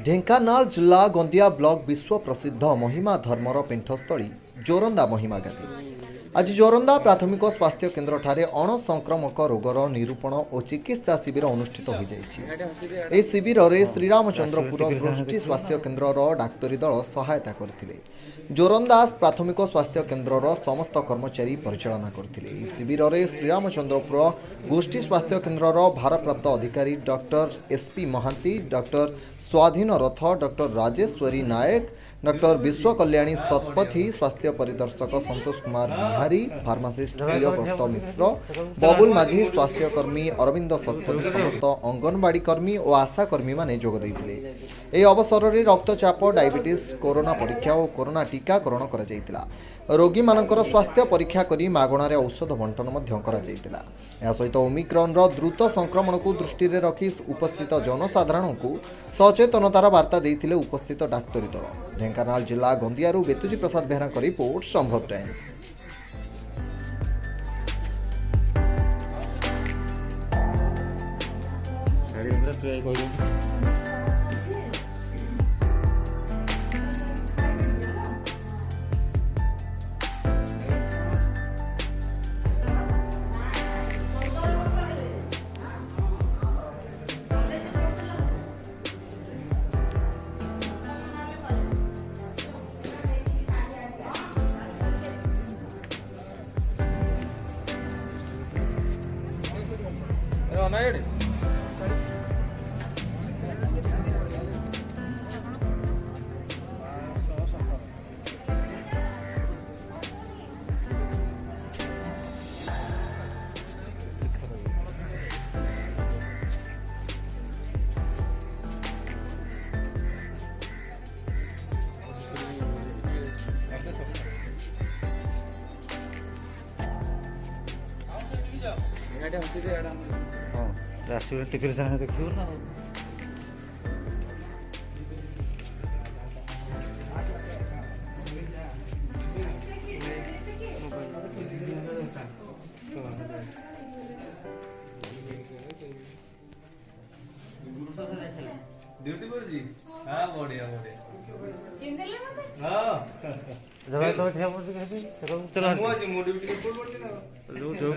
ढेंकानाल जिला गोंदिया ब्लॉक विश्व प्रसिद्ध महिमा धर्मर पीठस्थली जोरंदा महिमा गादी आज जोरंदा प्राथमिक स्वास्थ्य केन्द्र ठारे अणसंक्रमक रोगर निरूपण और चिकित्सा शिविर अनुष्ठित हो जाइए। शिविर में श्रीरामचंद्रपुर दृष्टि स्वास्थ्य केन्द्र डाक्तरी दल सहायता करथिले। जोरंदास प्राथमिक स्वास्थ्य केन्द्र समस्त कर्मचारी परिचालना करथिले। शिविर में श्रीरामचंद्रपुर गोष्ठी स्वास्थ्य केन्द्र भारप्राप्त अधिकारी डॉक्टर एसपी महांती, डॉक्टर स्वाधीन रथ, डॉक्टर राजेश्वरी नायक, डॉक्टर विश्व कल्याणी सतपथी, स्वास्थ्य परिदर्शक संतोष कुमार बिहारी, फार्मासिस्ट प्रियव्रत मिश्र, बबुल माझी, स्वास्थ्य कर्मी अरविंद सतपथी, समस्त अंगनवाड़ी कर्मी और आशा कर्मी माने जोग दैथिले। एही अवसर में रक्तचाप, डायबिटीज, कोरोना परीक्षा और कोरोना टीकाकरण करा जायतिला। रोगी मानकर स्वास्थ्य परीक्षा करी मागणार औषध बंटन मध्य करा जायतिला। या सहित ओमिक्रॉन द्रुत संक्रमण को दृष्टि में रखी उपस्थित जनसाधारण को सचेतनतार वार्ता देइथिले उपस्थित डाक्तरी दल। ढेंकानाल जिला गोंदियारू बेतुजी प्रसाद बेहरा का रिपोर्ट, संभव टाइम्स। टिकट सामने देखियो ना ड्यूटी पर जी। हां बढ़िया बढ़िया किंदले मते हां जब तो ठिया पड़ गई चलो मो ड्यूटी पर पड़ ना जो जो